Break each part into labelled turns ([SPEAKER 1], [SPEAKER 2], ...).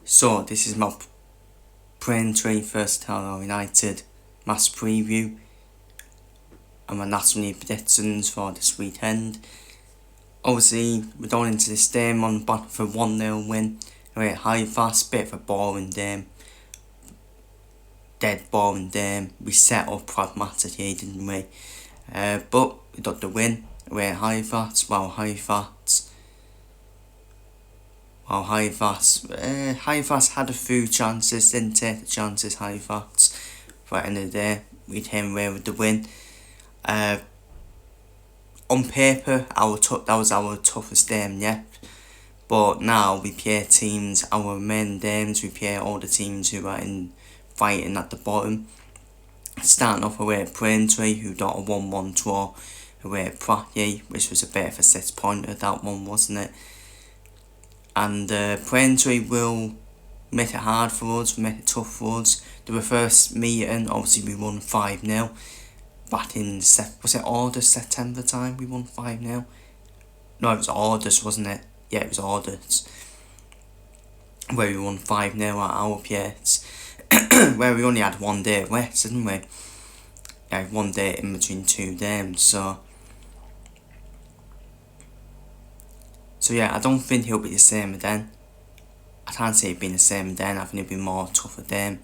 [SPEAKER 1] So this is my Braintree vs Carlisle United match preview and my national league predictions for this weekend. Obviously, we're going into this game on the back for 1-0 win. We're high fast, bit of a boring game. Dead boring game. We set up pragmatically, didn't we? But we got the win. We're high fast, High Fast had a few chances, didn't take the chances, High Fast. But at the end of the day, we came away with the win. On paper, that was our toughest game yet. But now we play teams, our main games, we play all the teams who are fighting at the bottom. Starting off away at Braintree, who got a 1-1 draw away at Braintree, which was a bit of a 6-pointer, that one, wasn't it? And Braintree will make it hard for us, make it tough for us. The first meeting, obviously we won 5-0. Back in, was it August, September time we won 5-0? No, it was August, wasn't it? Yeah, it was August. Where we won 5-0 at our place. Where we only had 1 day left, didn't we? Yeah, 1 day in between 2 games, So yeah, I don't think he'll be the same again. I can't say he'll be the same again. I think he'll be more tougher then.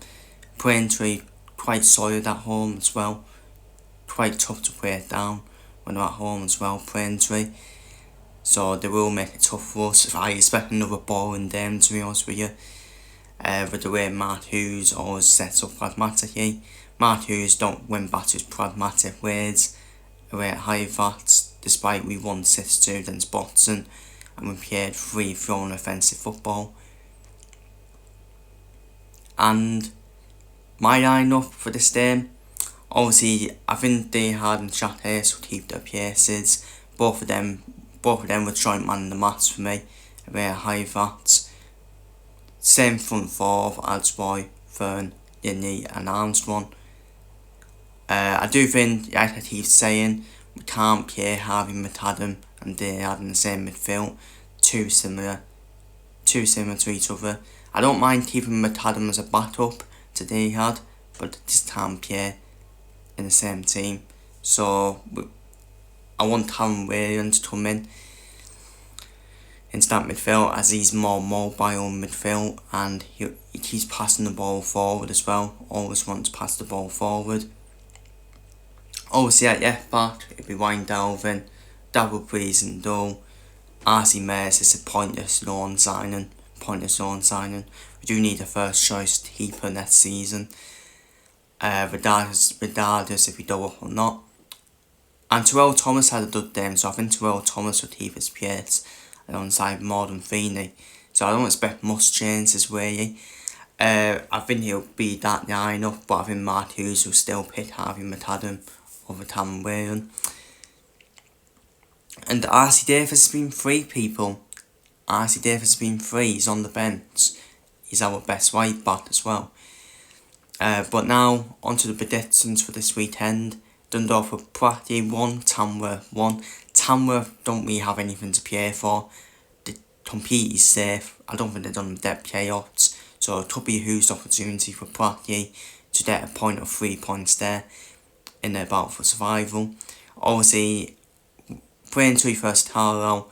[SPEAKER 1] Braintree quite solid at home as well. Quite tough to break down when they're at home as well, Braintree. So they will make it tough for us. I expect another boring game, to be honest with you. With the way Matt Hughes always sets up pragmatically. Matt Hughes don't win back to his pragmatic ways away at High Fast, despite we won 6-2 against Boston and we played free-flowing offensive football. And my line-up for this game, obviously I think Dehard and Matchday will keep their places. Both of them were joint man in the match for me away at High Fast. Same front four of Alsboy, Fern, Yinny and Armstrong. I do think, like I keep saying, we can't play Harvey McAdam and Dehard in the same midfield. Too similar to each other. I don't mind keeping McAdam as a backup to Dehard, but just can't play in the same team. So I want Callum Williams to come in into that midfield, as he's more mobile in midfield and he keeps passing the ball forward as well. Always wants to pass the ball forward. Obviously at left back it'll be Wayne Dalvin, Double Breeze and Dull. RC Mares is a pointless loan signing. We do need a first choice keeper next season. Regardless if we do it or not. And Terrell Thomas had a good game, so I think Terrell Thomas will keep his place alongside Morgan Feeney. So I don't expect much changes really. I think he'll be that line-up, but I think Matt Hughes will still pick Harvey McAdam over Callum Williams. And RC Davis has been free, people. RC Davis has been free, he's on the bench. He's our best right back as well. But now, onto the predictions for this weekend. Dundalk for Brackney 1, Tamworth 1. Tamworth don't really have anything to play for. They're completely safe. I don't think they've done depth chaos. So it could be a huge opportunity for Brackney to get a point or 3 points there in their battle for survival. Obviously, Braintree vs Carlisle,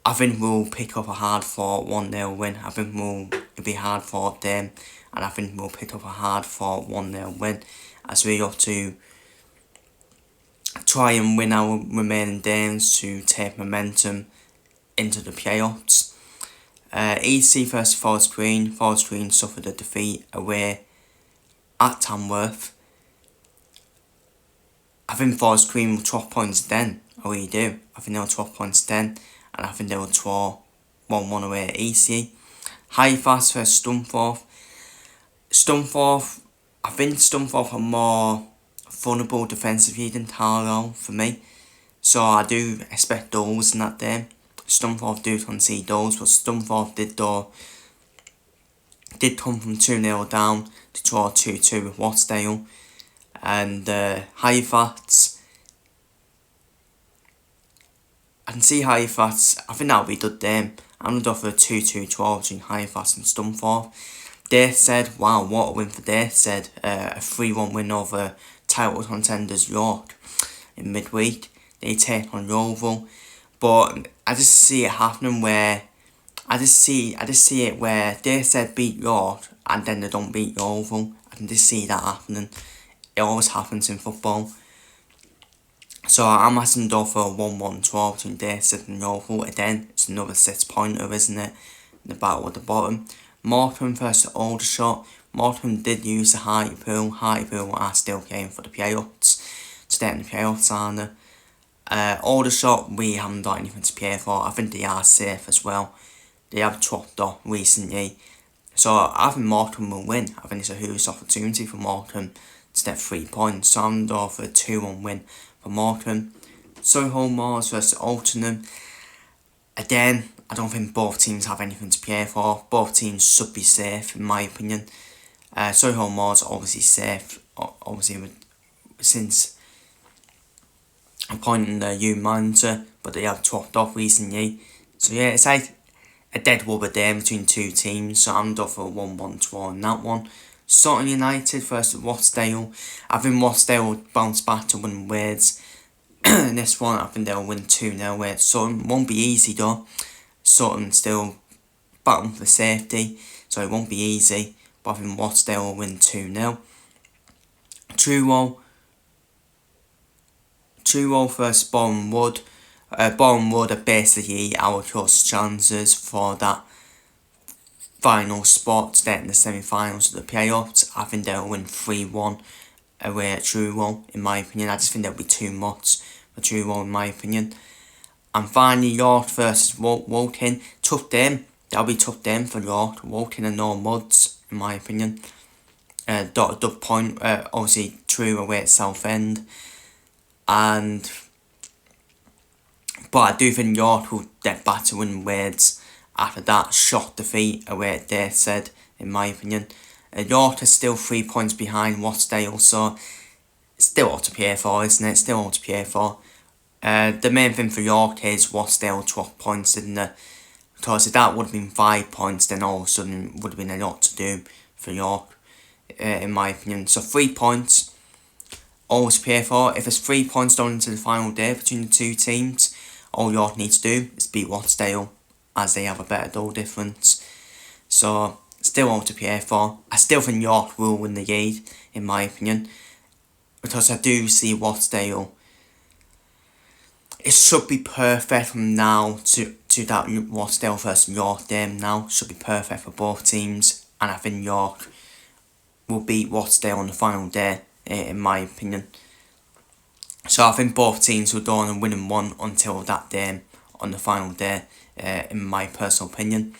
[SPEAKER 1] I think we'll pick up a hard-fought 1-0 win. I think it'll be hard-fought them, and I think we'll pick up a hard-fought 1-0 win as we got to try and win our remaining games to take momentum into the playoffs. EC vs Forest Green. Forest Green suffered a defeat away at Tamworth. I think Forest Green will 12 points then. I really do. I think they'll 12 points then. And I think they will draw 1-1 away at EC. High Fast vs Stumforth. I think Stumforth are more vulnerable defensively than Carlisle for me. So I do expect goals in that game. Stumforth do concede goals, but Stumforth did come from 2-0 down to draw 2-2 with Wattsdale. And High Fast, I can see High Fast, I think that'll be a good game. I'm going to go for a 2-2 draw between Halifax and Stunthorpe. Dayside, wow, what a win for Dayside. A 3-1 win over title contenders York in midweek. They take on Yeovil. But I just see it happening where I just see it where Dayside beat York and then they don't beat Yeovil. I can just see that happening. It always happens in football. So I'm asking though for a 1-1 draw between Dayside and Yeovil. Again, it's another 6-pointer, isn't it? In the battle at the bottom. Morecambe versus Aldershot. Morecambe did use the Hartlepool. Hartlepool are still playing for the playoffs. Stay in the playoffs, aren't they? Aldershot, we haven't got anything to play for. I think they are safe as well. They have dropped off recently. So I think Morecambe will win. I think it's a huge opportunity for Morecambe to get 3 points. So I'm going for a 2-1 win for Morecambe. Solihull Moors versus Altrincham. Again, I don't think both teams have anything to play for. Both teams should be safe, in my opinion. Solihull Moors obviously safe, obviously since appointing the new manager, but they have dropped off recently. So yeah, it's like a dead rubber there between two teams. So I'm going for a 1-1 draw in that one. Sutton United versus Rochdale. I think Rochdale will bounce back to win Wales. In this one, I think they'll win 2-0 with Sutton. Won't be easy though. Sutton still battling for safety, so it won't be easy. But I think Rochdale will win 2-0. Truro versus Boreham Wood. Boreham Wood are basically our close chances for that final spot to get in the semi-finals of the playoffs. I think they'll win 3-1 away at Truro, in my opinion. I just think there'll be too much for Truro, in my opinion. And finally, York versus Woking. Tough game. That'll be tough game for York. Woking are no muds, in my opinion. Dot point, obviously Truro away at Southend. But I do think York will get back to win Wales after that shock defeat away at Dayside, in my opinion. York is still 3 points behind Rochdale, so it's still all to play for, isn't it? Still all to play for. The main thing for York is Rochdale 12 points, isn't it? Because if that would have been 5 points, then all of a sudden would have been a lot to do for York, in my opinion. So 3 points, always play for. If there's 3 points down into the final day between the two teams, all York needs to do is beat Rochdale, as they have a better goal difference. So still all to play for. I still think York will win the league, in my opinion, because I do see Rochdale. It should be perfect from now to that Rochdale versus York game now. Should be perfect for both teams, and I think York will beat Rochdale on the final day, in my opinion. So I think both teams will go on and win one until that game on the final day, in my personal opinion.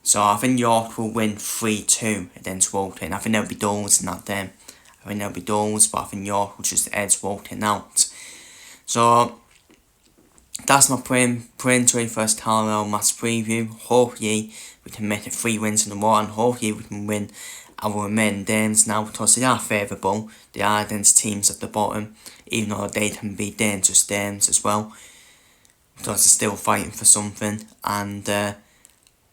[SPEAKER 1] So I think York will win 3-2 against Woking. I think there'll be goals in that game. But I think York will just edge Woking out. So that's my Braintree first Carlisle match preview. Hopefully we can make it 3 wins in a row, and hopefully we can win our remaining games now, because they are favourable. They are against teams at the bottom, even though they can be dangerous games as well, because they're still fighting for something.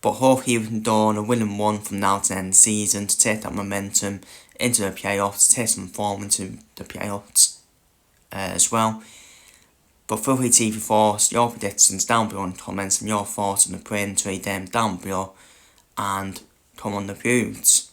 [SPEAKER 1] But hopefully we can go on a winning one from now to the end of the season to take that momentum into the playoffs, take some form into the playoffs as well. But feel free to force your predictions down below in the comments and your thoughts on the Braintree game down below, and come on the views.